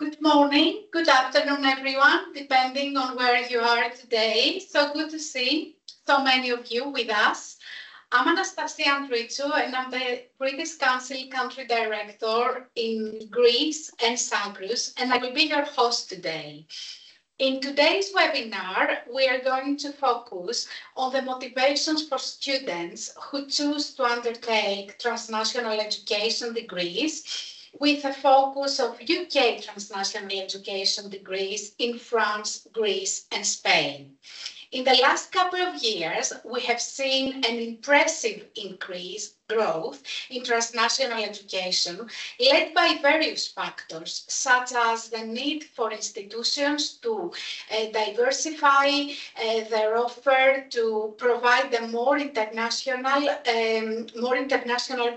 Good morning, good afternoon, everyone, depending on where you are today. So good to see so many of you with us. I'm Anastasia Andritzou, and I'm the British Council Country Director in Greece and Cyprus, and I will be your host today. In today's webinar, we are going to focus on the motivations for students who choose to undertake transnational education degrees, with a focus of UK transnational education degrees in France, Greece, and Spain. In the last couple of years, we have seen an impressive growth in transnational education, led by various factors, such as the need for institutions to diversify their offer, to provide them more international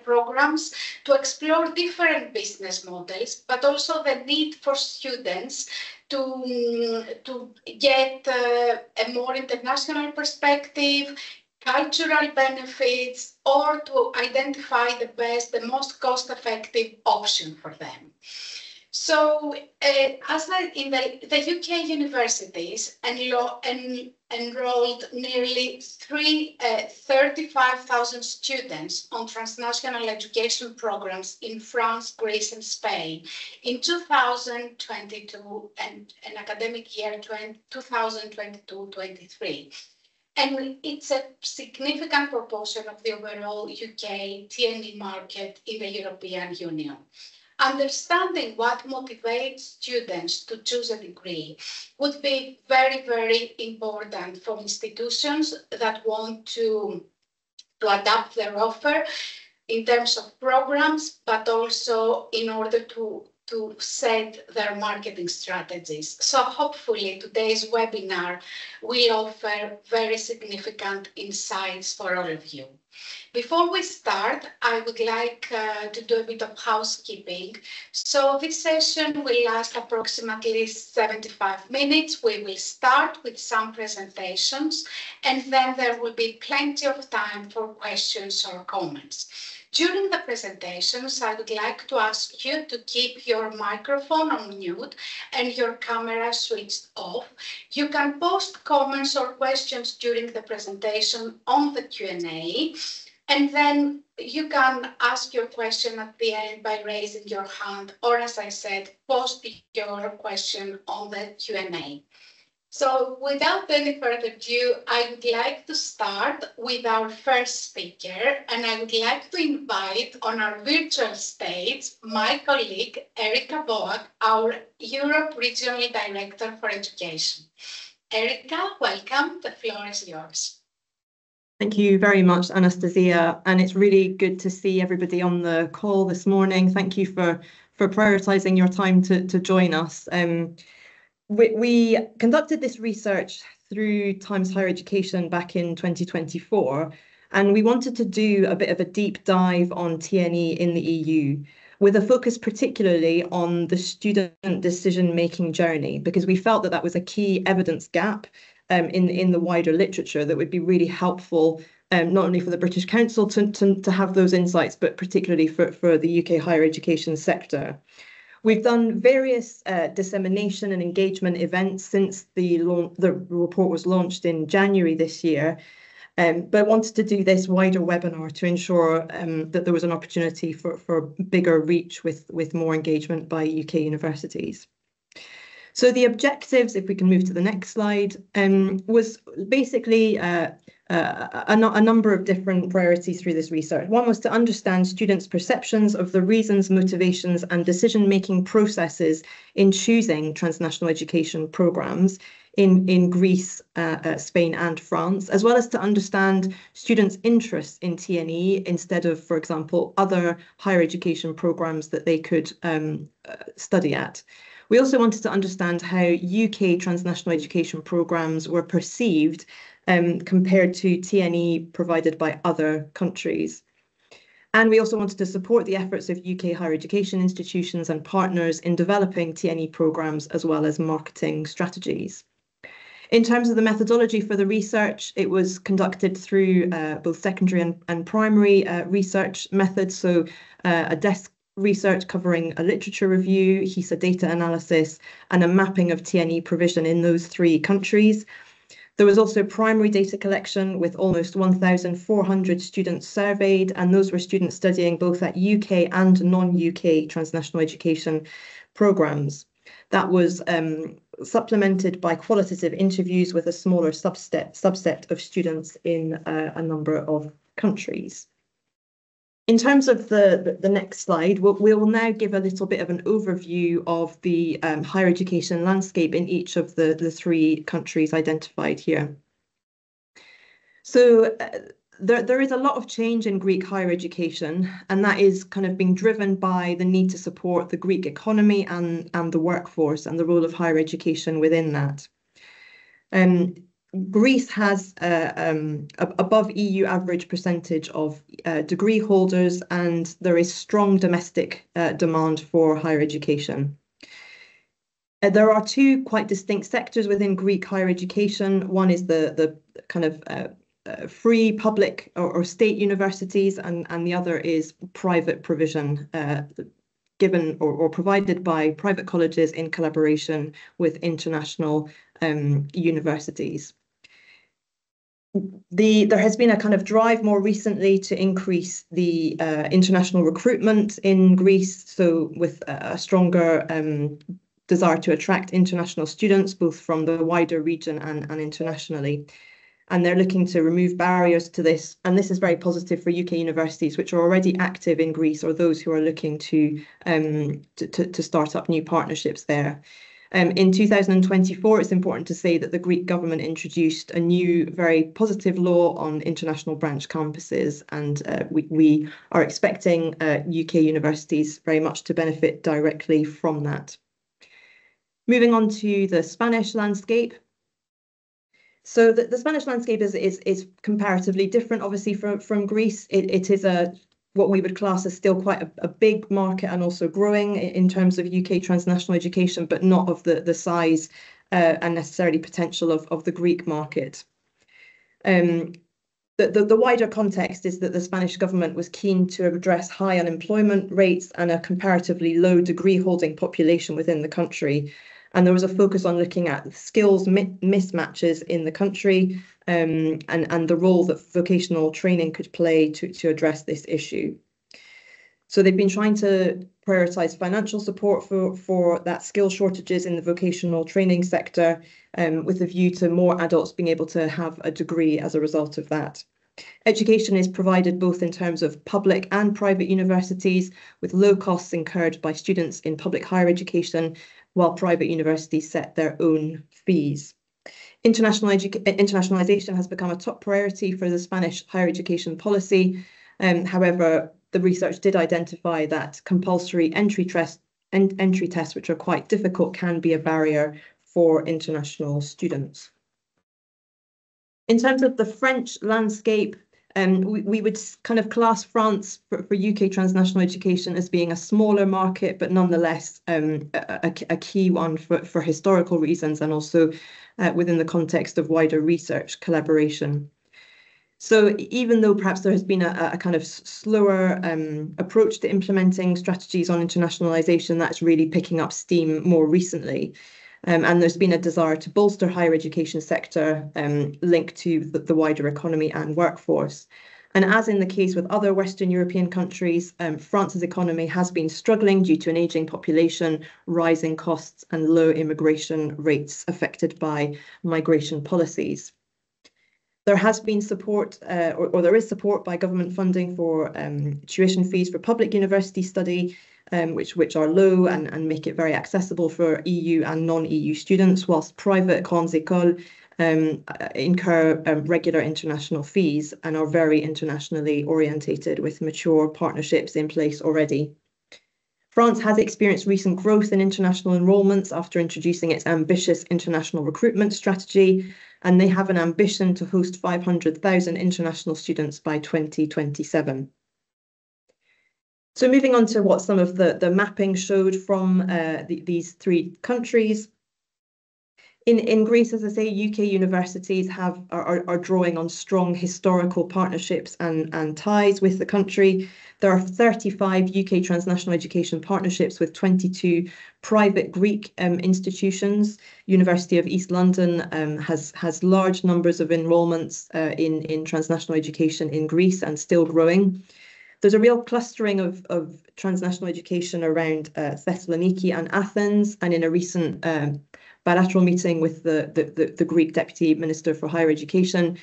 programs, to explore different business models, but also the need for students to get a more international perspective, cultural benefits, or to identify the most cost-effective option for them. So, in the UK universities enrolled nearly 35,000 students on transnational education programs in France, Greece, and Spain in 2022 and an academic year 2022-23. And it's a significant proportion of the overall UK TNE market in the European Union. Understanding what motivates students to choose a degree would be very, very important for institutions that want to adapt their offer in terms of programs, but also in order to set their marketing strategies. So hopefully today's webinar will offer very significant insights for all of you. Before we start, I would like to do a bit of housekeeping. So this session will last approximately 75 minutes. We will start with some presentations, and then there will be plenty of time for questions or comments. During the presentations, I would like to ask you to keep your microphone on mute and your camera switched off. You can post comments or questions during the presentation on the Q&A, and then you can ask your question at the end by raising your hand, or as I said, post your question on the Q&A. So without any further ado, I would like to start with our first speaker, and I would like to invite on our virtual stage my colleague, Erika Boak, our Europe Regional Director for Education. Erika, welcome. The floor is yours. Thank you very much, Anastasia, and it's really good to see everybody on the call this morning. Thank you for prioritising your time to join us. We conducted this research through Times Higher Education back in 2024, and we wanted to do a bit of a deep dive on TNE in the EU, with a focus particularly on the student decision-making journey, because we felt that that was a key evidence gap in the wider literature that would be really helpful, not only for the British Council to have those insights, but particularly for the UK higher education sector. We've done various dissemination and engagement events since the report was launched in January this year, but wanted to do this wider webinar to ensure that there was an opportunity for bigger reach with more engagement by UK universities. So the objectives, if we can move to the next slide, was basically a number of different priorities through this research. One was to understand students' perceptions of the reasons, motivations, and decision-making processes in choosing transnational education programmes in Greece, Spain, and France, as well as to understand students' interests in TNE instead of, for example, other higher education programmes that they could study at. We also wanted to understand how UK transnational education programmes were perceived compared to TNE provided by other countries. And we also wanted to support the efforts of UK higher education institutions and partners in developing TNE programmes as well as marketing strategies. In terms of the methodology for the research, it was conducted through both secondary and primary research methods, so a desk research covering a literature review, HESA data analysis, and a mapping of TNE provision in those 3 countries. There was also primary data collection with almost 1,400 students surveyed, and those were students studying both at UK and non-UK transnational education programmes. That was supplemented by qualitative interviews with a smaller subset of students in a number of countries. In terms of the next slide, we'll now give a little bit of an overview of the higher education landscape in each of the 3 countries identified here. So there is a lot of change in Greek higher education, and that is kind of being driven by the need to support the Greek economy and the workforce and the role of higher education within that. Greece has above EU average percentage of degree holders, and there is strong domestic demand for higher education. There are 2 quite distinct sectors within Greek higher education. One is the kind of free public or state universities, and the other is private provision given or provided by private colleges in collaboration with international universities. There has been a kind of drive more recently to increase the international recruitment in Greece, so with a stronger desire to attract international students, both from the wider region and internationally. And they're looking to remove barriers to this. And this is very positive for UK universities, which are already active in Greece, or those who are looking to start up new partnerships there. In 2024, it's important to say that the Greek government introduced a new, very positive law on international branch campuses, and we are expecting UK universities very much to benefit directly from that. Moving on to the Spanish landscape. So the Spanish landscape is comparatively different, obviously, from Greece. It is what we would class as still quite a big market and also growing in terms of UK transnational education, but not of the size and necessarily potential of the Greek market. The wider context is that the Spanish government was keen to address high unemployment rates and a comparatively low degree holding population within the country. And there was a focus on looking at skills mismatches in the country and the role that vocational training could play to address this issue. So they've been trying to prioritise financial support for that skill shortages in the vocational training sector, with a view to more adults being able to have a degree as a result of that. Education is provided both in terms of public and private universities, with low costs incurred by students in public higher education, while private universities set their own fees. Internationalisation has become a top priority for the Spanish higher education policy. However, the research did identify that compulsory entry tests, which are quite difficult, can be a barrier for international students. In terms of the French landscape, we would kind of class France for UK transnational education as being a smaller market, but nonetheless a key one for historical reasons, and also within the context of wider research collaboration. So even though perhaps there has been a kind of slower approach to implementing strategies on internationalisation, that's really picking up steam more recently. And there's been a desire to bolster higher education sector linked to the wider economy and workforce. And as in the case with other Western European countries, France's economy has been struggling due to an ageing population, rising costs, and low immigration rates affected by migration policies. There has been support, or there is support by government funding for tuition fees for public university study, which are low and make it very accessible for EU and non-EU students, whilst private grandes écoles incur regular international fees and are very internationally orientated with mature partnerships in place already. France has experienced recent growth in international enrolments after introducing its ambitious international recruitment strategy, and they have an ambition to host 500,000 international students by 2027. So moving on to what some of the mapping showed from these 3 countries. In Greece, as I say, UK universities are drawing on strong historical partnerships and ties with the country. There are 35 UK transnational education partnerships with 22 private Greek institutions. University of East London has large numbers of enrolments in transnational education in Greece and still growing. There's a real clustering of transnational education around Thessaloniki and Athens, and in a recent bilateral meeting with the Greek Deputy Minister for Higher Education,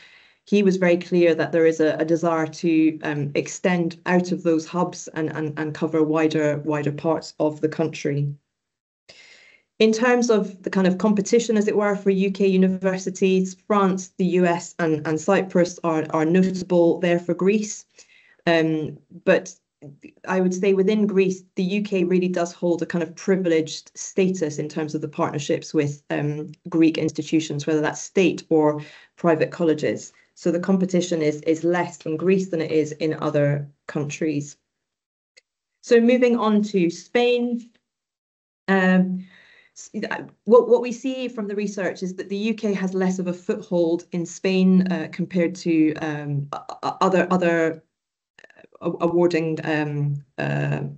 he was very clear that there is a desire to extend out of those hubs and cover wider parts of the country. In terms of the kind of competition, as it were, for UK universities, France, the US and Cyprus are notable there for Greece. But I would say within Greece, the UK really does hold a kind of privileged status in terms of the partnerships with Greek institutions, whether that's state or private colleges. So the competition is less in Greece than it is in other countries. So moving on to Spain, what we see from the research is that the UK has less of a foothold in Spain compared to other awarding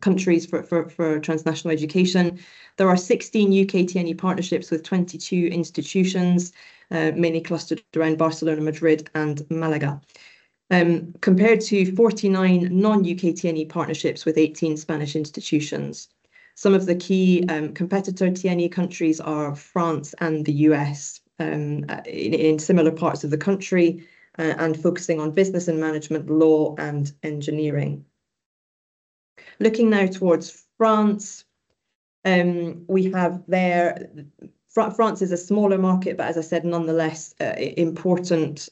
countries for transnational education. There are 16 UK TNE partnerships with 22 institutions, mainly clustered around Barcelona, Madrid and Malaga, compared to 49 non-UK TNE partnerships with 18 Spanish institutions. Some of the key competitor TNE countries are France and the US, in similar parts of the country, and focusing on business and management, law and engineering. Looking now towards France, we have there, France is a smaller market, but as I said, nonetheless important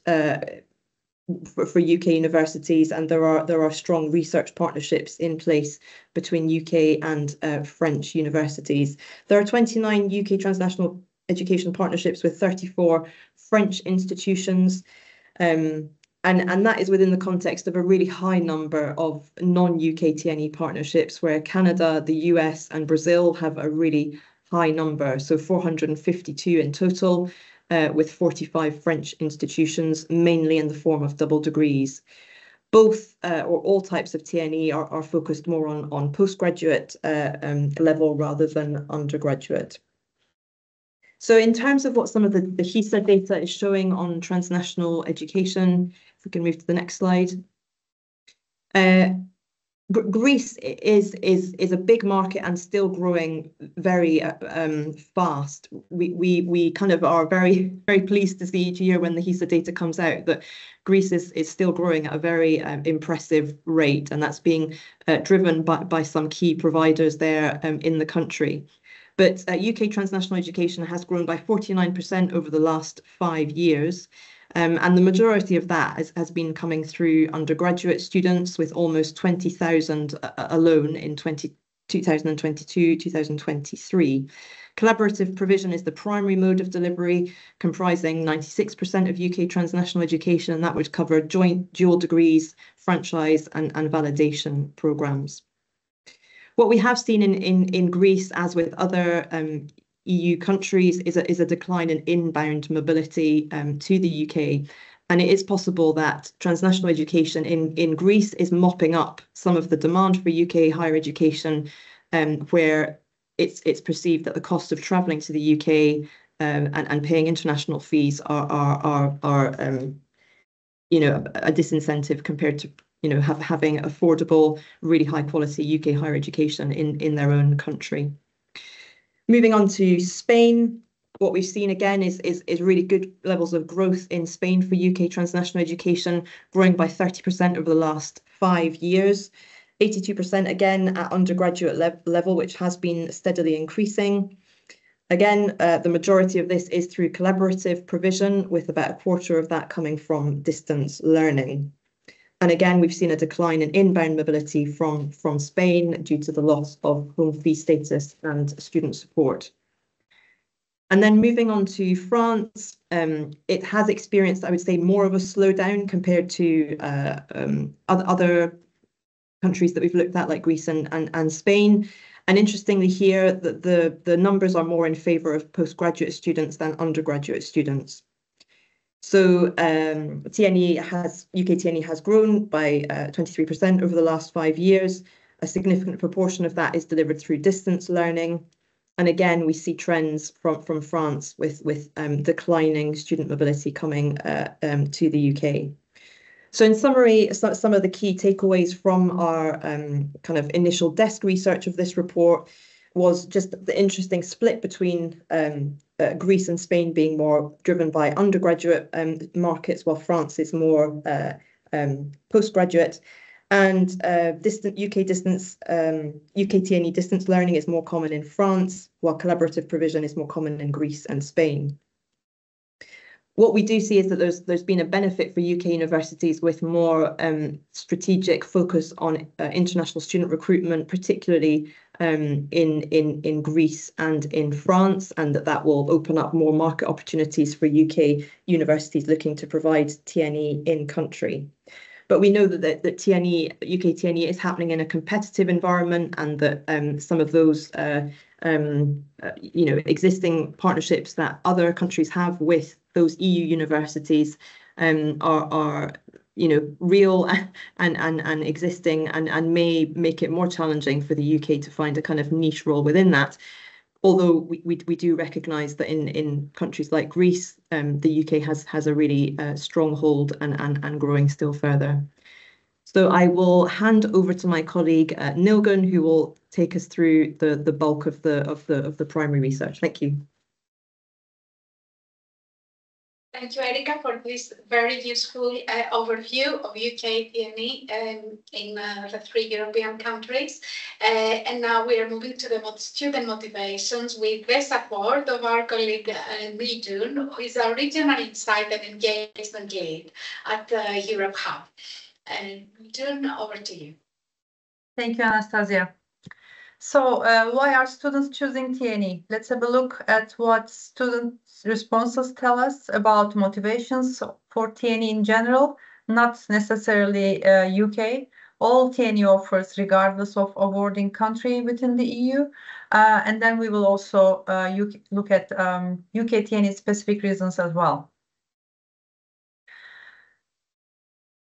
for UK universities, and there are strong research partnerships in place between UK and French universities. There are 29 UK transnational education partnerships with 34 French institutions. And that is within the context of a really high number of non-UK TNE partnerships, where Canada, the US and Brazil have a really high number, so 452 in total, with 45 French institutions, mainly in the form of double degrees. Both or all types of TNE are focused more on postgraduate level rather than undergraduate. So in terms of what some of the HISA data is showing on transnational education, if we can move to the next slide. Greece is a big market and still growing very fast. We kind of are very pleased to see each year when the HISA data comes out that Greece is still growing at a very impressive rate, and that's being driven by some key providers there in the country. But UK transnational education has grown by 49% over the last 5 years. And the majority of that has been coming through undergraduate students, with almost 20,000 alone in 2022, 2023. Collaborative provision is the primary mode of delivery, comprising 96% of UK transnational education, and that would cover joint dual degrees, franchise and validation programmes. What we have seen in Greece, as with other EU countries, is a decline in inbound mobility to the UK. And it is possible that transnational education in Greece is mopping up some of the demand for UK higher education, where it's perceived that the cost of travelling to the UK and paying international fees are a disincentive compared to having affordable, really high quality UK higher education in their own country. Moving on to Spain, what we've seen again is really good levels of growth in Spain for UK transnational education, growing by 30% over the last 5 years. 82% again at undergraduate level, which has been steadily increasing. Again, the majority of this is through collaborative provision, with about a quarter of that coming from distance learning. And again, we've seen a decline in inbound mobility from Spain due to the loss of home fee status and student support. And then moving on to France, it has experienced, I would say, more of a slowdown compared to other countries that we've looked at, like Greece and Spain. And interestingly here, the numbers are more in favour of postgraduate students than undergraduate students. So TNE UK TNE has grown by 23% over the last 5 years. A significant proportion of that is delivered through distance learning. And again, we see trends from France with declining student mobility coming to the UK. So in summary, some of the key takeaways from our kind of initial desk research of this report was just the interesting split between Greece and Spain being more driven by undergraduate markets, while France is more postgraduate. And UK TNE distance learning is more common in France, while collaborative provision is more common in Greece and Spain. What we do see is that there's been a benefit for UK universities with more strategic focus on international student recruitment, particularly in Greece and in France, and that will open up more market opportunities for UK universities looking to provide TNE in country. But we know that UK TNE is happening in a competitive environment, and that some of those existing partnerships that other countries have with those EU universities are real and existing, and may make it more challenging for the UK to find a kind of niche role within that. Although we do recognise that in countries like Greece, the UK has a really strong hold and growing still further. So I will hand over to my colleague Nilgün, who will take us through the bulk of the primary research. Thank you. Thank you, Erika, for this very useful overview of UK TNE in the 3 European countries. And now we are moving to the student motivations with the support of our colleague Nilgün, who is our regional insight and engagement lead at Europe Hub. Nilgün, over to you. Thank you, Anastasia. So why are students choosing TNE? Let's have a look at what student responses tell us about motivations for TNE in general, not necessarily UK. All TNE offers regardless of awarding country within the EU. And then we will also look at UK TNE specific reasons as well.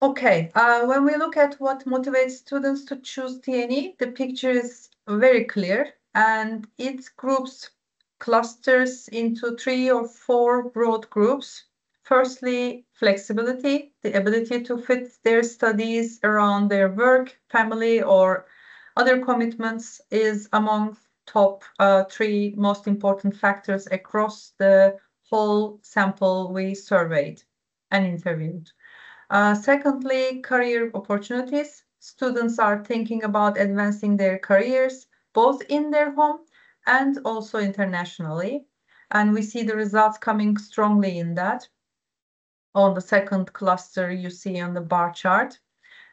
Okay, when we look at what motivates students to choose TNE, the picture is very clear, and it groups clusters into 3 or 4 broad groups. Firstly, flexibility, the ability to fit their studies around their work, family, or other commitments is among top 3 most important factors across the whole sample we surveyed and interviewed. Secondly, career opportunities. Students are thinking about advancing their careers, both in their home and also internationally. And we see the results coming strongly in that. On the second cluster, you see on the bar chart.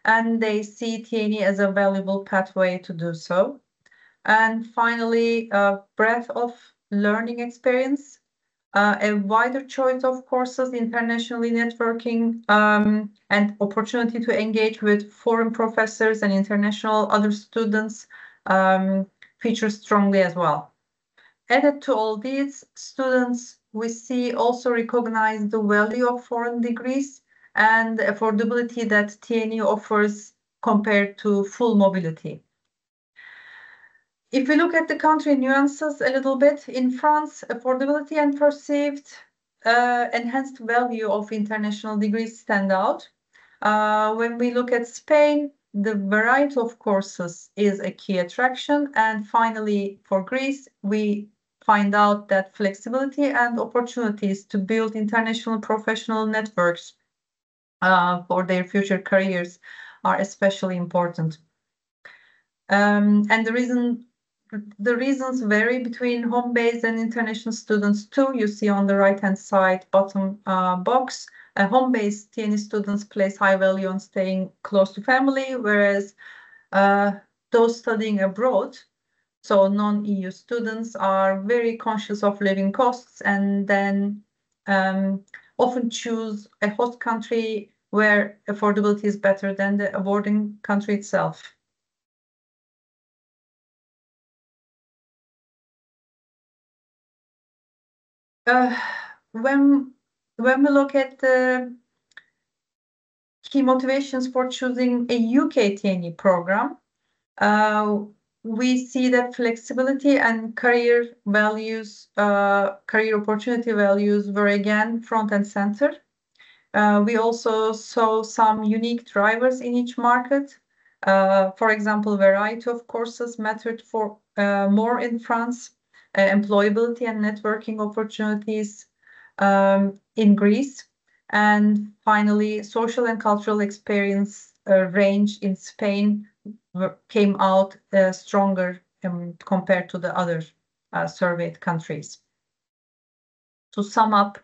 And they see TNE as a valuable pathway to do so. And finally, breadth of learning experience. A wider choice of courses, internationally networking, and opportunity to engage with foreign professors and international other students features strongly as well. Added to all these, students we see also recognize the value of foreign degrees and the affordability that TNE offers compared to full mobility. If we look at the country nuances a little bit, in France, affordability and perceived enhanced value of international degrees stand out. When we look at Spain, the variety of courses is a key attraction. And finally, for Greece, we find out that flexibility and opportunities to build international professional networks for their future careers are especially important. And the reasons vary between home-based and international students too. You see on the right-hand side bottom box, home-based TNE students place high value on staying close to family, whereas those studying abroad, so non-EU students, are very conscious of living costs and then often choose a host country where affordability is better than the awarding country itself. When when we look at the key motivations for choosing a UK TNE program, we see that flexibility and career values, career opportunity values were again front and center. We also saw some unique drivers in each market. For example, variety of courses mattered for more in France, employability and networking opportunities in Greece, and finally, social and cultural experience range in Spain came out stronger compared to the other surveyed countries. To sum up,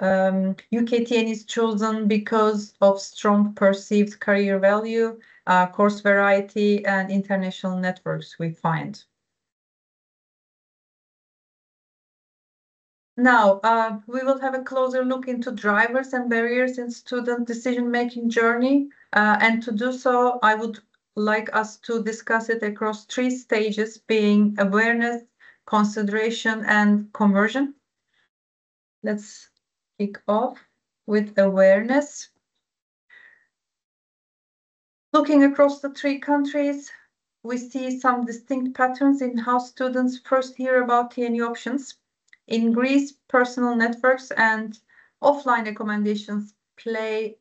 UK TN is chosen because of strong perceived career value, course variety, and international networks we find. Now, we will have a closer look into drivers and barriers in student decision-making journey. And to do so, I would like us to discuss it across 3 stages, being awareness, consideration, and conversion. Let's kick off with awareness. Looking across the 3 countries, we see some distinct patterns in how students first hear about TNE options. In Greece, personal networks and offline recommendations play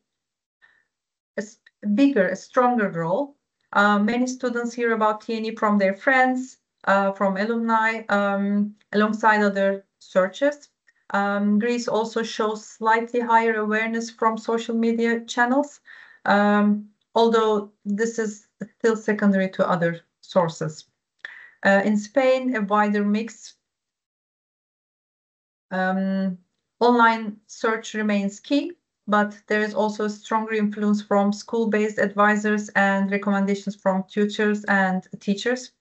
a stronger role. Many students hear about TNE from their friends, from alumni, alongside other searches. Greece also shows slightly higher awareness from social media channels, although this is still secondary to other sources. In Spain, a wider mix. Online search remains key, but there is also a stronger influence from school-based advisors and recommendations from tutors and teachers.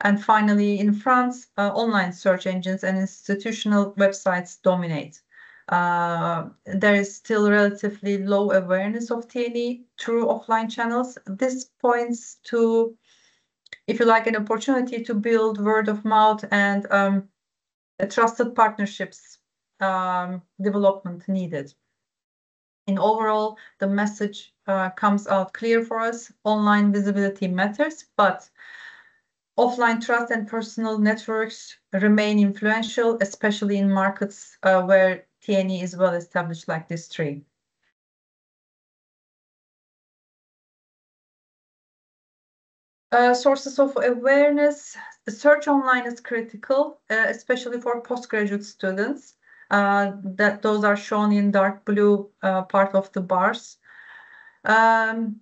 And finally, in France, online search engines and institutional websites dominate. There is still relatively low awareness of TNE through offline channels. This points to, if you like, an opportunity to build word of mouth and a trusted partnerships development needed. In overall, the message comes out clear for us. Online visibility matters, but offline trust and personal networks remain influential, especially in markets where TNE is well established, like this 3. Sources of awareness. The search online is critical, especially for postgraduate students. Those are shown in dark blue part of the bars. The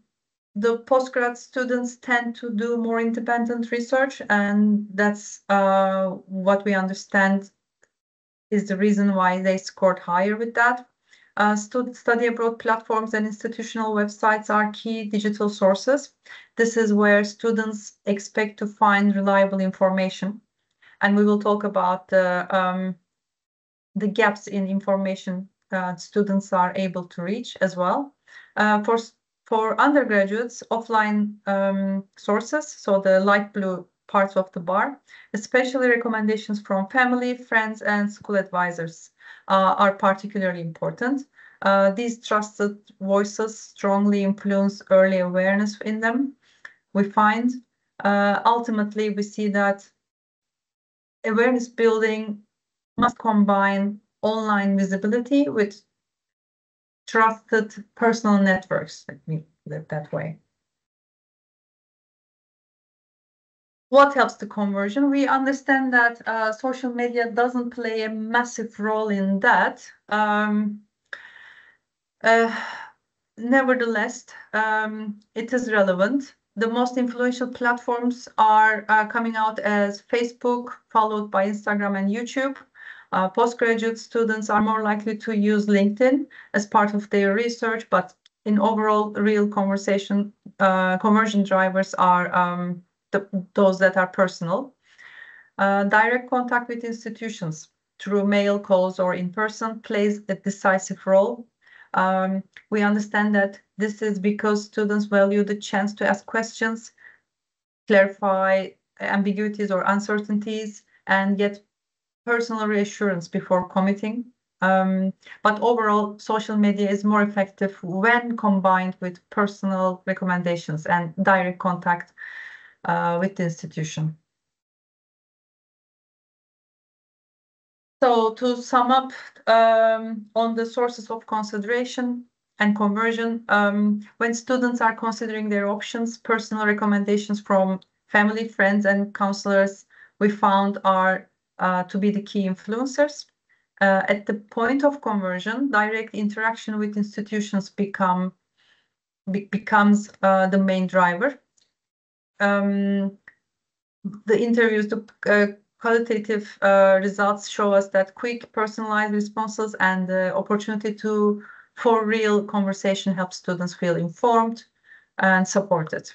postgrad students tend to do more independent research, and that's what we understand is the reason why they scored higher with that. Study abroad platforms and institutional websites are key digital sources. This is where students expect to find reliable information. And we will talk about the gaps in information students are able to reach as well. For undergraduates, offline sources, so the light blue parts of the bar, especially recommendations from family, friends, and school advisors are particularly important. These trusted voices strongly influence early awareness in them. We find ultimately we see that awareness building must combine online visibility with trusted personal networks. Let me put it that way. What helps the conversion? We understand that social media doesn't play a massive role in that. Nevertheless, it is relevant. The most influential platforms are coming out as Facebook, followed by Instagram and YouTube. Postgraduate students are more likely to use LinkedIn as part of their research, but in overall, real conversion drivers are those that are personal. Direct contact with institutions through mail, calls, or in person plays a decisive role. We understand that this is because students value the chance to ask questions, clarify ambiguities or uncertainties, and get personal reassurance before committing. But overall, social media is more effective when combined with personal recommendations and direct contact with the institution. So to sum up on the sources of consideration and conversion, when students are considering their options, personal recommendations from family, friends, and counselors we found are to be the key influencers. At the point of conversion, direct interaction with institutions becomes the main driver. The interviews, the qualitative results show us that quick, personalized responses and the opportunity for real conversation helps students feel informed and supported.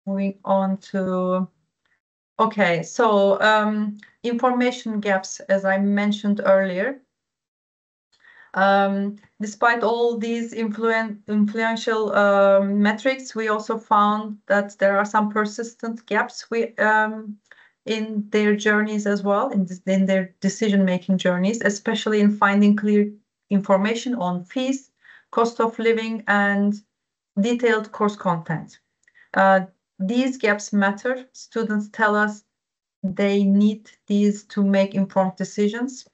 Moving on to, okay, so information gaps, as I mentioned earlier. Despite all these influential metrics, we also found that there are some persistent gaps in their journeys as well, in their decision-making journeys, especially in finding clear information on fees, cost of living, and detailed course content. These gaps matter. Students tell us they need these to make informed decisions.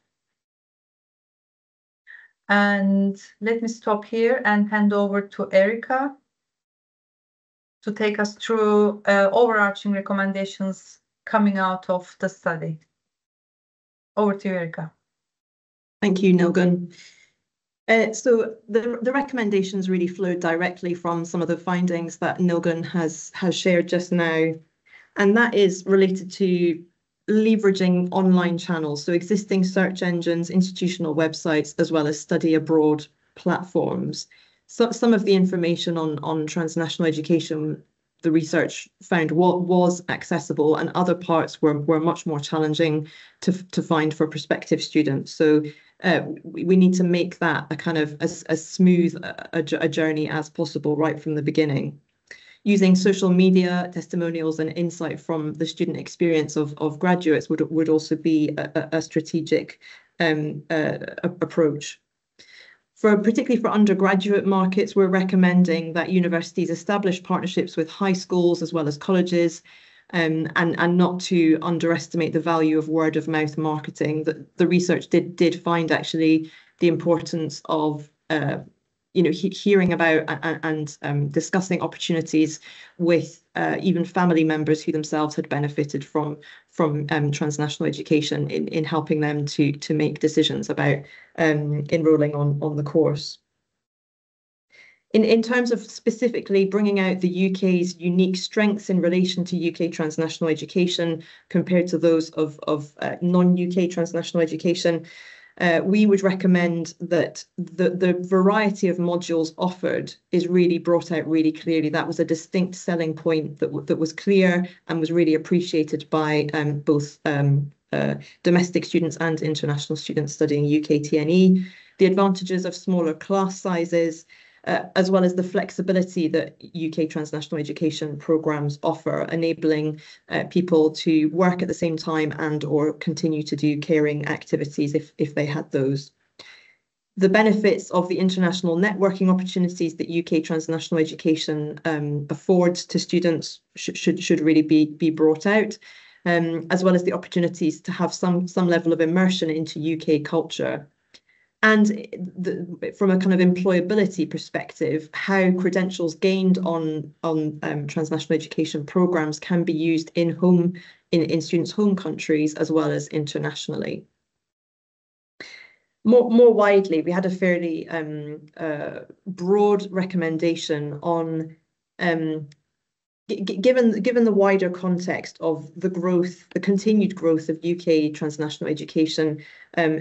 And let me stop here and hand over to Erika to take us through overarching recommendations coming out of the study. Over to you, Erika. Thank you, Nilgün. So the recommendations really flowed directly from some of the findings that Nilgün has shared just now, and that is related to leveraging online channels, so existing search engines, institutional websites, as well as study abroad platforms. So some of the information on transnational education, the research found what was accessible, and other parts were much more challenging to find for prospective students. So we need to make that a kind of as smooth a journey as possible right from the beginning. Using social media, testimonials, and insight from the student experience of graduates would also be a strategic approach. Particularly for undergraduate markets, we're recommending that universities establish partnerships with high schools as well as colleges, and not to underestimate the value of word of mouth marketing. The research did find actually the importance of hearing about and discussing opportunities with even family members who themselves had benefited from transnational education in helping them to make decisions about enrolling on the course. In terms of specifically bringing out the UK's unique strengths in relation to UK transnational education compared to those of non-UK transnational education, we would recommend that the variety of modules offered is really brought out really clearly. That was a distinct selling point that was clear and was really appreciated by both domestic students and international students studying UK TNE. The advantages of smaller class sizes, as well as the flexibility that UK transnational education programmes offer, enabling people to work at the same time and or continue to do caring activities if they had those. The benefits of the international networking opportunities that UK transnational education affords to students should really be brought out, as well as the opportunities to have some level of immersion into UK culture. And from a kind of employability perspective, how credentials gained on transnational education programmes can be used in students' home countries as well as internationally. More widely, we had a fairly broad recommendation on given the wider context of the continued growth of UK transnational education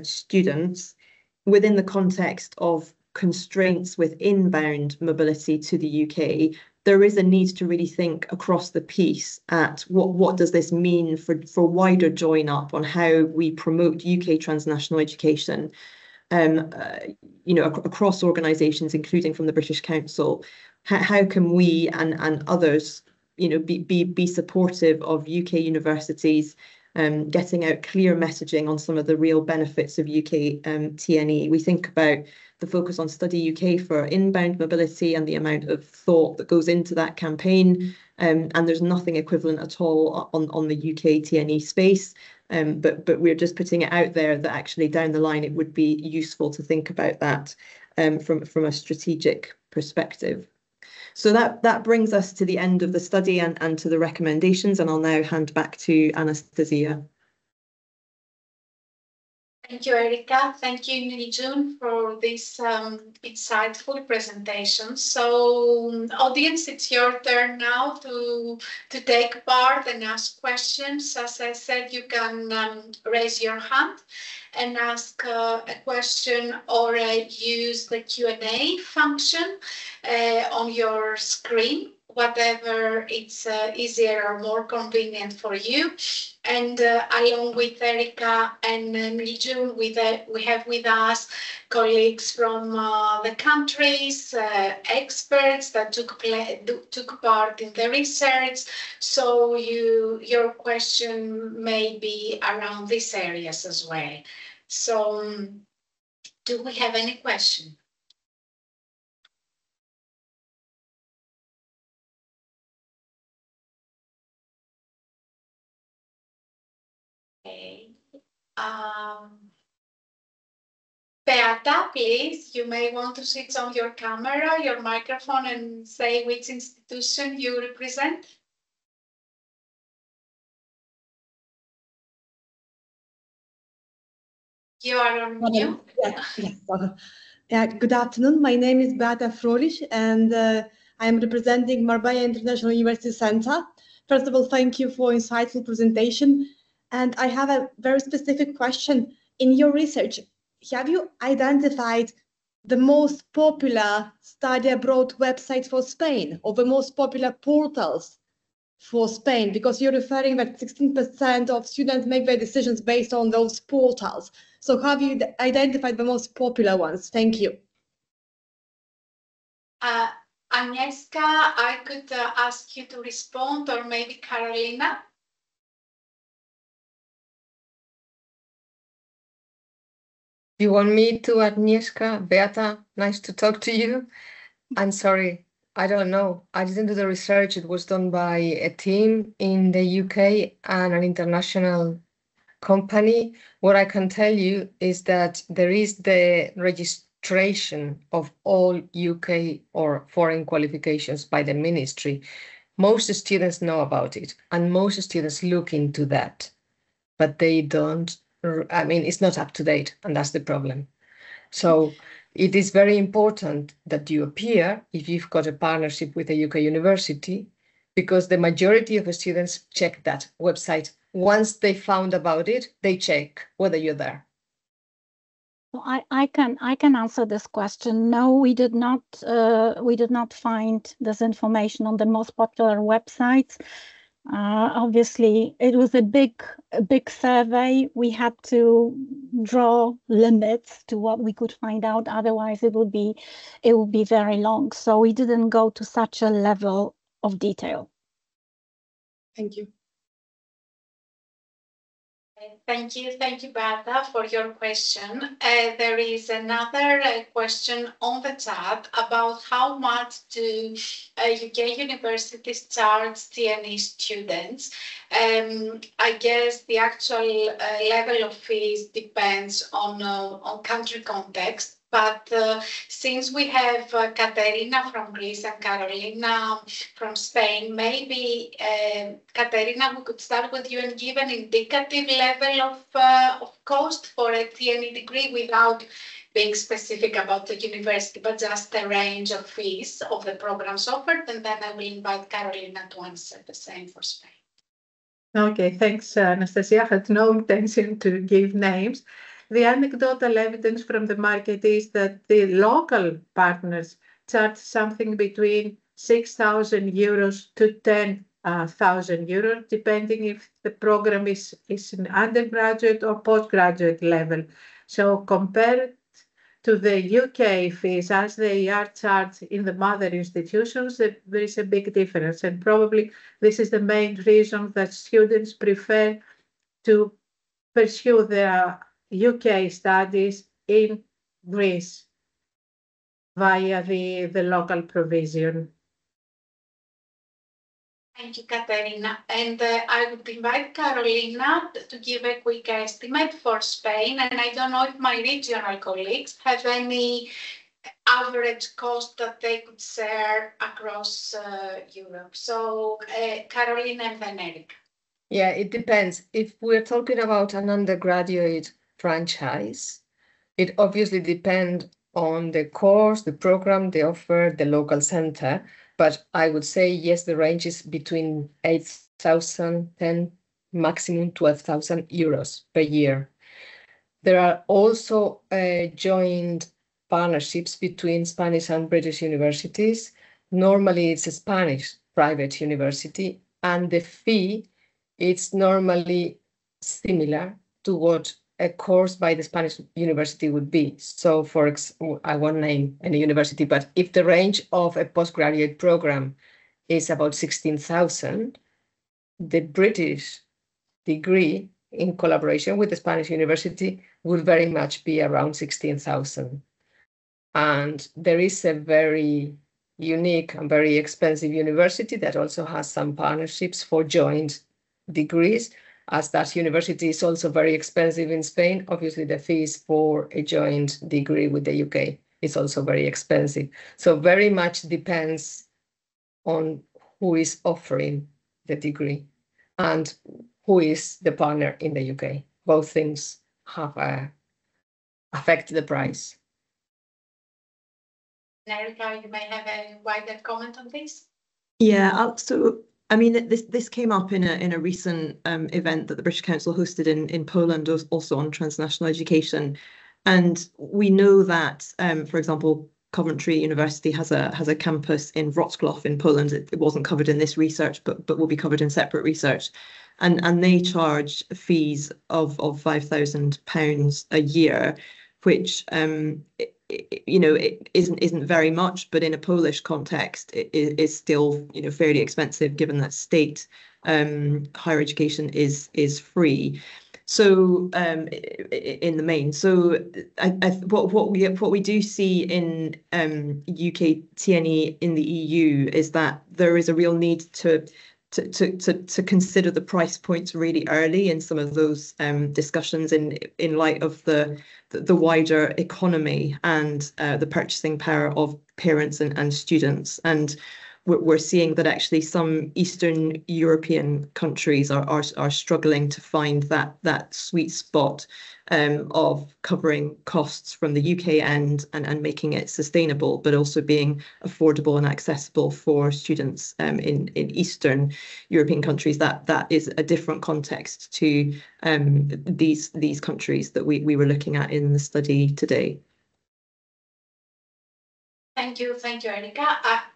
students, within the context of constraints with inbound mobility to the UK, there is a need to really think across the piece at what does this mean for wider join up on how we promote UK transnational education, across organisations, including from the British Council. How can we and others, be supportive of UK universities getting out clear messaging on some of the real benefits of UK TNE. We think about the focus on Study UK for inbound mobility and the amount of thought that goes into that campaign. And there's nothing equivalent at all on the UK TNE space. But we're just putting it out there that actually down the line it would be useful to think about that from a strategic perspective. So that brings us to the end of the study and to the recommendations, and I'll now hand back to Anastasia. Thank you, Erika. Thank you, Nilgün, for this insightful presentation. So, audience, it's your turn now to take part and ask questions. As I said, you can raise your hand and ask a question, or use the Q&A function on your screen, whatever it's easier or more convenient for you. And along with Erika and Nilgün, we have with us colleagues from the countries, experts that took part in the research. So your question may be around these areas as well. So do we have any question? Okay. Beata, please, you may want to switch on your camera, your microphone, and say which institution you represent. You are on mute. Good afternoon. My name is Beata Frolic, and I am representing Marbella International University Center. First of all, thank you for insightful presentation. And I have a very specific question. In your research, have you identified the most popular study abroad websites for Spain, or the most popular portals for Spain? Because you're referring that 16% of students make their decisions based on those portals. So have you identified the most popular ones? Thank you. Agnieszka, I could ask you to respond, or maybe Carolina. You want me to, Agnieszka? Beata, nice to talk to you. I'm sorry, I don't know. I didn't do the research. It was done by a team in the UK and an international company. What I can tell you is that there is the registration of all UK or foreign qualifications by the ministry. Most students know about it, and most students look into that, but they don't. I mean, it's not up to date, and that's the problem. So it is very important that you appear if you've got a partnership with a UK university, because the majority of the students check that website. Once they found about it, they check whether you're there. Well, I can answer this question. No, we did not find this information on the most popular websites. Obviously, it was a big survey. We had to draw limits to what we could find out. Otherwise, it would be very long. So we didn't go to such a level of detail. Thank you. Thank you, Beata, for your question. There is another question on the chat about how much do UK universities charge TNE students. I guess the actual level of fees depends on country context. But since we have Katerina from Greece and Carolina from Spain, maybe, Katerina, we could start with you and give an indicative level of cost for a TNE degree without being specific about the university, but just a range of fees of the programs offered. And then I will invite Carolina to answer the same for Spain. Okay, thanks, Anastasia. I had no intention to give names. The anecdotal evidence from the market is that the local partners charge something between 6,000 euros to 10,000 euros, depending if the program is an undergraduate or postgraduate level. So compared to the UK fees as they are charged in the mother institutions, there is a big difference. And probably this is the main reason that students prefer to pursue their UK studies in Greece via the local provision. Thank you, Katerina. And I would invite Carolina to give a quick estimate for Spain. And I don't know if my regional colleagues have any average cost that they could share across Europe. So Carolina and then Erika. Yeah, it depends. If we're talking about an undergraduate franchise, it obviously depends on the course, the program, the offer, the local center. But I would say, yes, the range is between 8,000 and maximum 12,000 euros per year. There are also joint partnerships between Spanish and British universities. Normally, it's a Spanish private university, and the fee is normally similar to what a course by the Spanish university would be. So I won't name any university, but if the range of a postgraduate program is about 16,000, the British degree in collaboration with the Spanish university would very much be around 16,000. And there is a very unique and very expensive university that also has some partnerships for joint degrees. As that university is also very expensive in Spain, obviously the fees for a joint degree with the UK is also very expensive. So very much depends on who is offering the degree and who is the partner in the UK. Both things have affect the price. Erika, you may have a wider comment on this. Yeah, so I mean, this came up in a recent event that the British Council hosted in Poland, also on transnational education, and we know that, for example, Coventry University has a campus in Wrocław in Poland. It wasn't covered in this research, but will be covered in separate research, and they charge fees of £5,000 a year, which it isn't very much, but in a Polish context, it is still fairly expensive, given that state higher education is free. So in the main, so what we do see in UK TNE in the EU is that there is a real need to consider the price points really early in some of those discussions in light of the wider economy and the purchasing power of parents and students. And we're seeing that actually some Eastern European countries are struggling to find that sweet spot of covering costs from the UK end and making it sustainable, but also being affordable and accessible for students in Eastern European countries. That is a different context to these countries that we were looking at in the study today. Thank you, Erika.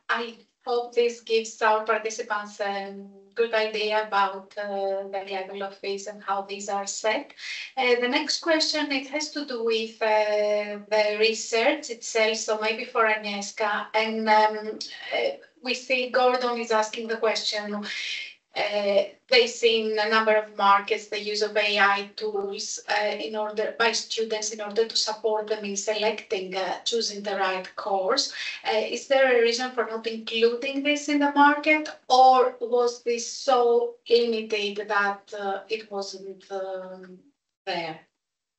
I hope this gives our participants a good idea about the level of fees and how these are set. The next question, it has to do with the research itself, so maybe for Agnieszka. And we see Gordon is asking the question, they see in a number of markets the use of AI tools by students in order to support them in selecting, choosing the right course. Is there a reason for not including this in the market, or was this so limited that it wasn't there?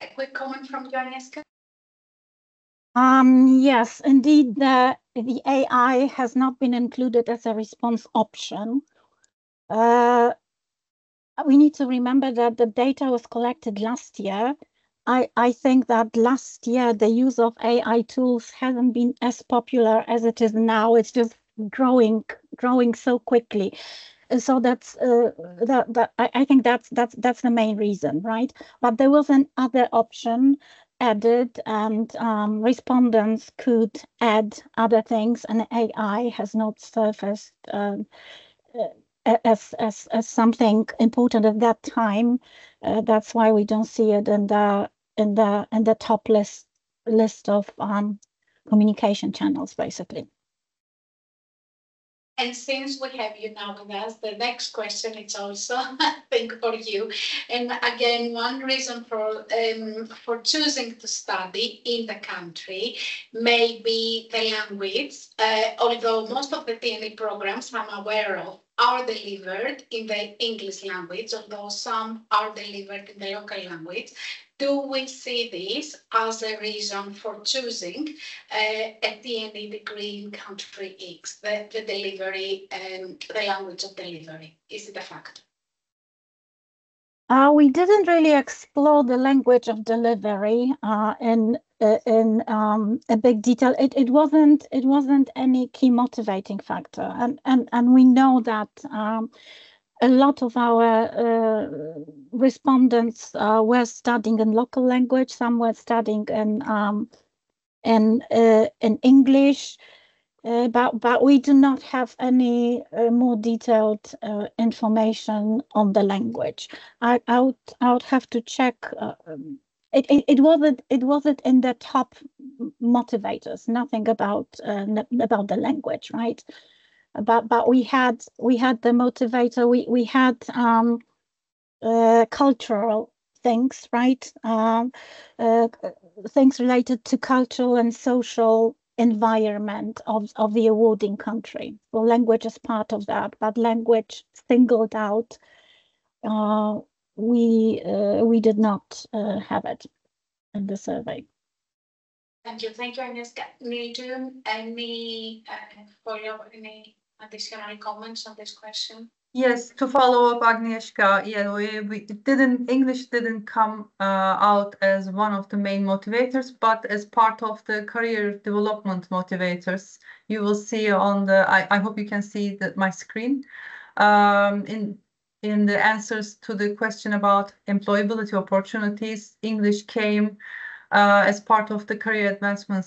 A quick comment from you, Agnieszka? Yes, indeed, the AI has not been included as a response option. We need to remember that the data was collected last year. I think that last year the use of AI tools hasn't been as popular as it is now. It's just growing so quickly. So that's I think that's the main reason, right? But there was another option added, and respondents could add other things, and AI has not surfaced as something important at that time. That's why we don't see it in the top list of communication channels, basically. And since we have you now with us, the next question is also, I think, for you. And again, one reason for choosing to study in the country may be the language, although most of the TNE programs I'm aware of are delivered in the English language, although some are delivered in the local language. Do we see this as a reason for choosing a TNE degree in country X, the delivery and the language of delivery? Is it a factor? We didn't really explore the language of delivery in a big detail. It wasn't any key motivating factor, and we know that a lot of our respondents were studying in local language. Some were studying in English, but we do not have any more detailed information on the language. I would have to check. It wasn't in the top motivators. Nothing about the language, right? But we had the motivator. We had cultural things, right? Things related to cultural and social environment of the awarding country. Well, language is part of that, but language singled out, we did not have it in the survey. Thank you, Agnieszka. Nilgün, any follow-up, any additional comments on this question? Yes, to follow up, Agnieszka, yeah, English didn't come out as one of the main motivators, but as part of the career development motivators. You will see on the, I hope you can see my screen. In the answers to the question about employability opportunities, English came as part of the career advancement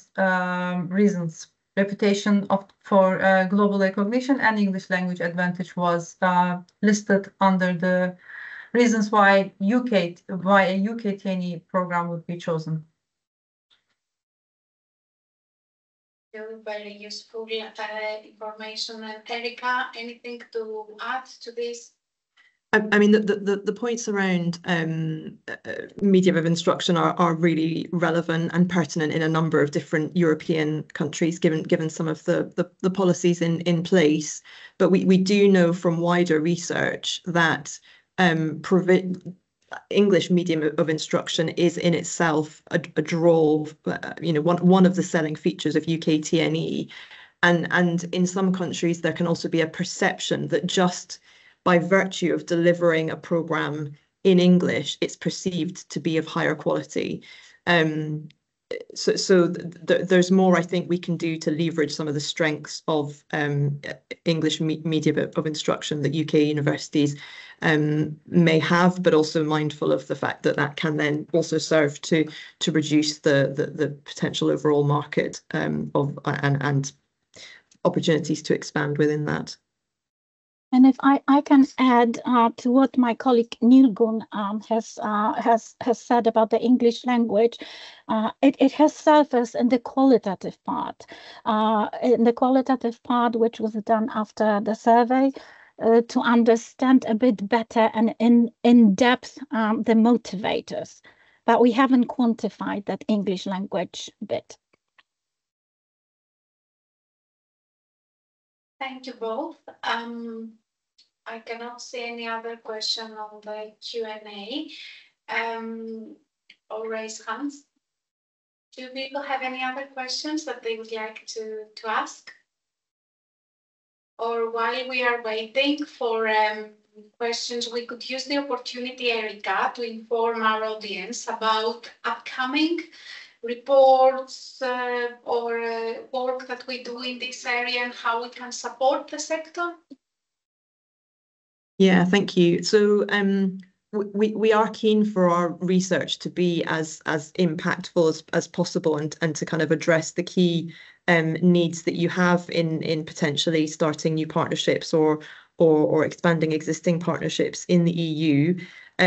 reasons. Reputation for global recognition and English language advantage was listed under the reasons why a UK TNE program would be chosen. Very useful information. And Erika, anything to add to this? I mean, the points around medium of instruction are really relevant and pertinent in a number of different European countries, given some of the policies in place. But we do know from wider research that English medium of instruction is in itself a draw, one of the selling features of UK TNE. And in some countries, there can also be a perception that just by virtue of delivering a programme in English, it's perceived to be of higher quality. So there's more, I think, we can do to leverage some of the strengths of English media of instruction that UK universities may have, but also mindful of the fact that that can then also serve to reduce the potential overall market and opportunities to expand within that. And if I can add to what my colleague Nilgün has said about the English language, it has surfaced in the qualitative part. Which was done after the survey, to understand a bit better and in depth the motivators. But we haven't quantified that English language bit. Thank you both. I cannot see any other question on the Q&A or raise hands. Do people have any other questions that they would like to ask? Or while we are waiting for questions, we could use the opportunity, Erika, to inform our audience about upcoming reports or work that we do in this area and how we can support the sector. Yeah, thank you. So we are keen for our research to be as impactful as possible and to kind of address the key needs that you have in potentially starting new partnerships or expanding existing partnerships in the EU.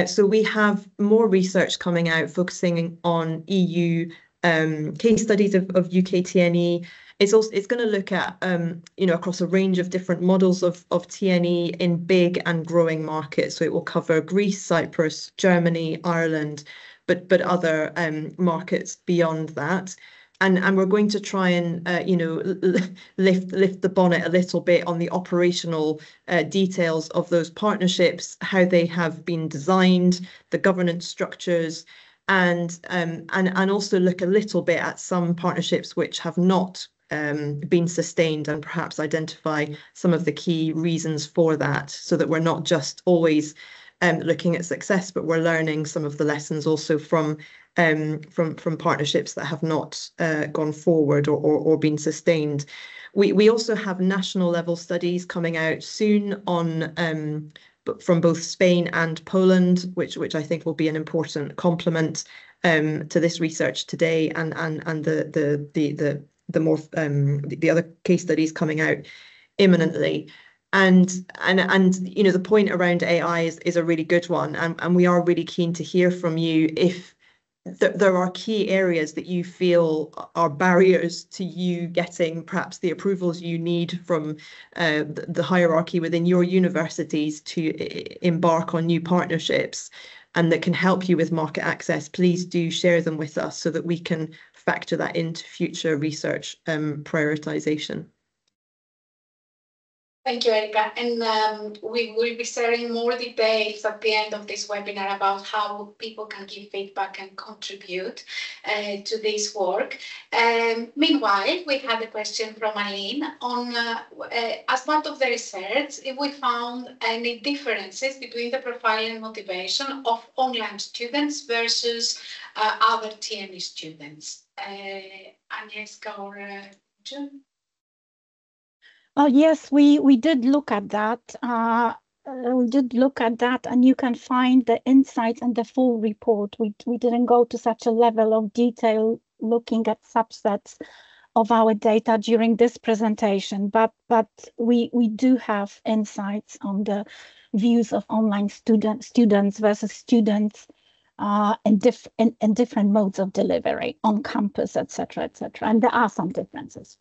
So we have more research coming out focusing on EU case studies of UK TNE. It's going to look at across a range of different models of TNE in big and growing markets. So it will cover Greece, Cyprus, Germany, Ireland, but other markets beyond that. And we're going to try and lift the bonnet a little bit on the operational details of those partnerships, how they have been designed, the governance structures, and also look a little bit at some partnerships which have not been sustained, and perhaps identify some of the key reasons for that, so that we're not just always looking at success, but we're learning some of the lessons also from partnerships that have not gone forward or been sustained. We also have national level studies coming out soon on from both Spain and Poland, which I think will be an important complement to this research today, and the other case studies coming out imminently. And the point around AI is a really good one, and we are really keen to hear from you if there are key areas that you feel are barriers to you getting perhaps the approvals you need from the hierarchy within your universities to embark on new partnerships, and that can help you with market access. Please do share them with us so that we can factor that into future research prioritization. Thank you, Erika. And we will be sharing more details at the end of this webinar about how people can give feedback and contribute to this work. Meanwhile, we had a question from Aline on, as part of the research, if we found any differences between the profile and motivation of online students versus other TNE students. Agnieszka or June? Oh, yes, we did look at that. And you can find the insights in the full report. We didn't go to such a level of detail looking at subsets of our data during this presentation, but we do have insights on the views of online students versus students in different modes of delivery on campus, etc., etc. And there are some differences.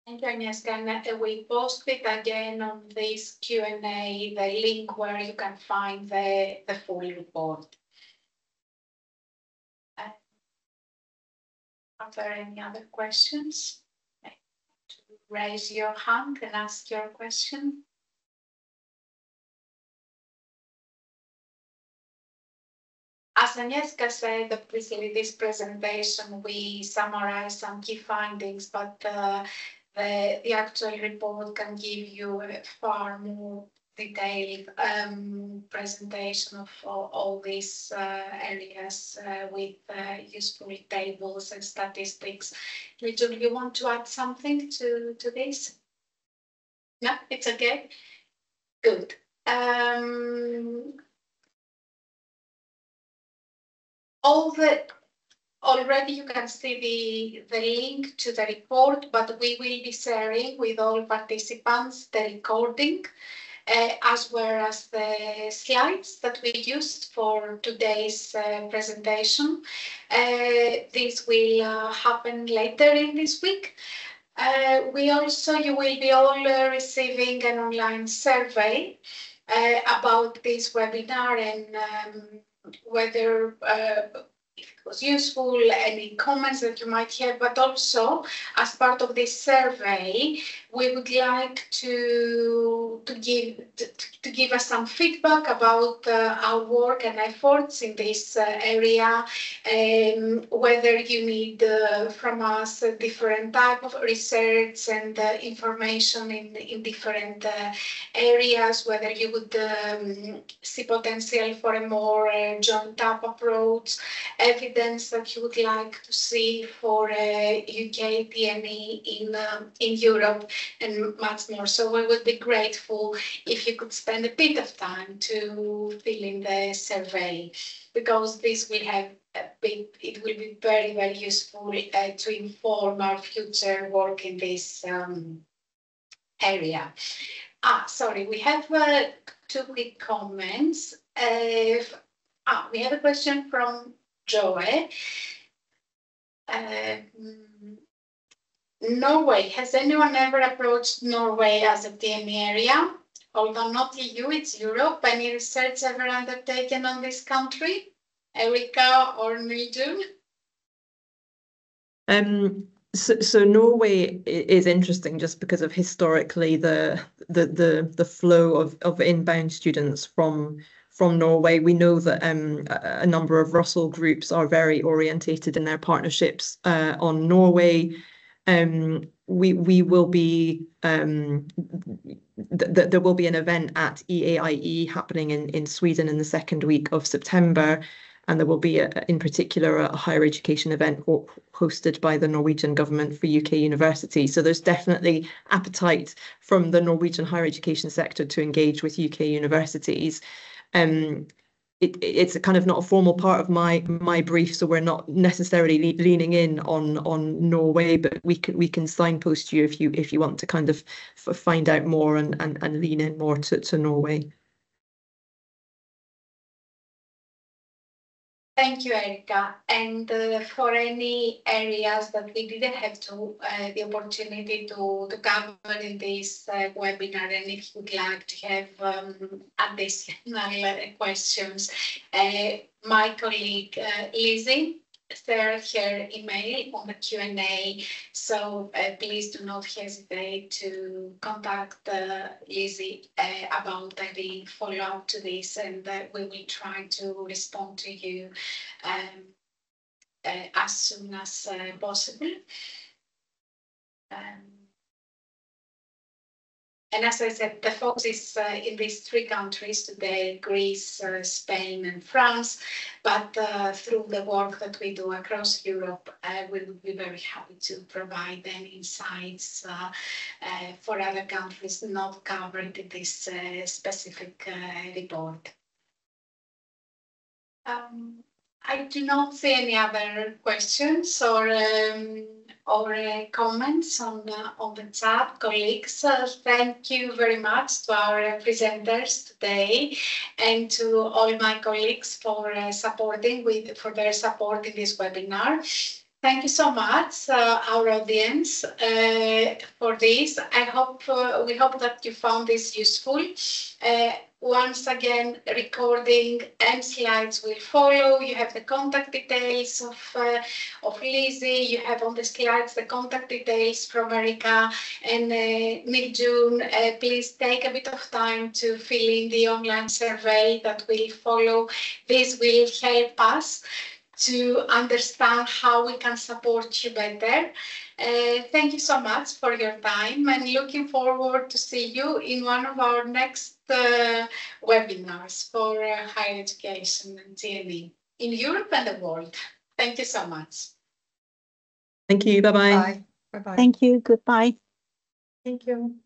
Thank you, Agnieszka. And we posted again on this Q&A the link where you can find the full report. Are there any other questions? Raise your hand and ask your question. As Agnieszka said, obviously this presentation, we summarize some key findings, but the actual report can give you a far more detailed presentation of all these areas with useful tables and statistics. Nilgün, you want to add something to this? No, it's okay. Good. Already you can see the link to the report, but we will be sharing with all participants the recording as well as the slides that we used for today's presentation. This will happen later in this week. You will be all receiving an online survey about this webinar and whether if it was useful, any comments that you might have, but also as part of this survey, we would like to give us some feedback about our work and efforts in this area, whether you need from us a different type of research and information in different areas, whether you would see potential for a more joined-up approach, evidence that you would like to see for UK TNE in Europe, and much more. So we would be grateful if you could spend a bit of time to fill in the survey, because this will have it will be very, very useful to inform our future work in this area. Sorry, we have 2 quick comments. We have a question from Joe. Norway. Has anyone ever approached Norway as a TNE area? Although not EU, it's Europe. Any research ever undertaken on this country? Erika or Nilgün? So Norway is interesting just because of historically the flow of inbound students from Norway. We know that a number of Russell groups are very orientated in their partnerships on Norway. We will be there will be an event at EAIE happening in Sweden in the second week of September. And there will be, in particular, a higher education event hosted by the Norwegian government for UK universities. So there's definitely appetite from the Norwegian higher education sector to engage with UK universities. It's a kind of not a formal part of my brief, so we're not necessarily leaning in on Norway, but we can signpost you if you want to kind of find out more and lean in more to Norway. Thank you, Erika. And for any areas that we didn't have the opportunity to cover in this webinar, and if you'd like to have additional questions, my colleague Lizzie shared her email on the Q&A, so please do not hesitate to contact Lizzie about any follow-up to this, and we will try to respond to you as soon as possible. And as I said, the focus is in these three countries today, Greece, Spain and France, but through the work that we do across Europe, we will be very happy to provide them insights for other countries not covered in this specific report. I do not see any other questions or comments on the chat, colleagues. Thank you very much to our presenters today and to all my colleagues for their support in this webinar. Thank you so much, our audience, for this. We hope that you found this useful. Once again, recording and slides will follow. You have the contact details of Lizzie. You have on the slides the contact details from Erika and Nilgün. Please take a bit of time to fill in the online survey that will follow. This will help us to understand how we can support you better. Thank you so much for your time, and looking forward to see you in one of our next webinars for higher education and TNE in Europe and the world. Thank you so much. Thank you. Bye-bye. Bye. Bye-bye. Thank you. Goodbye. Thank you.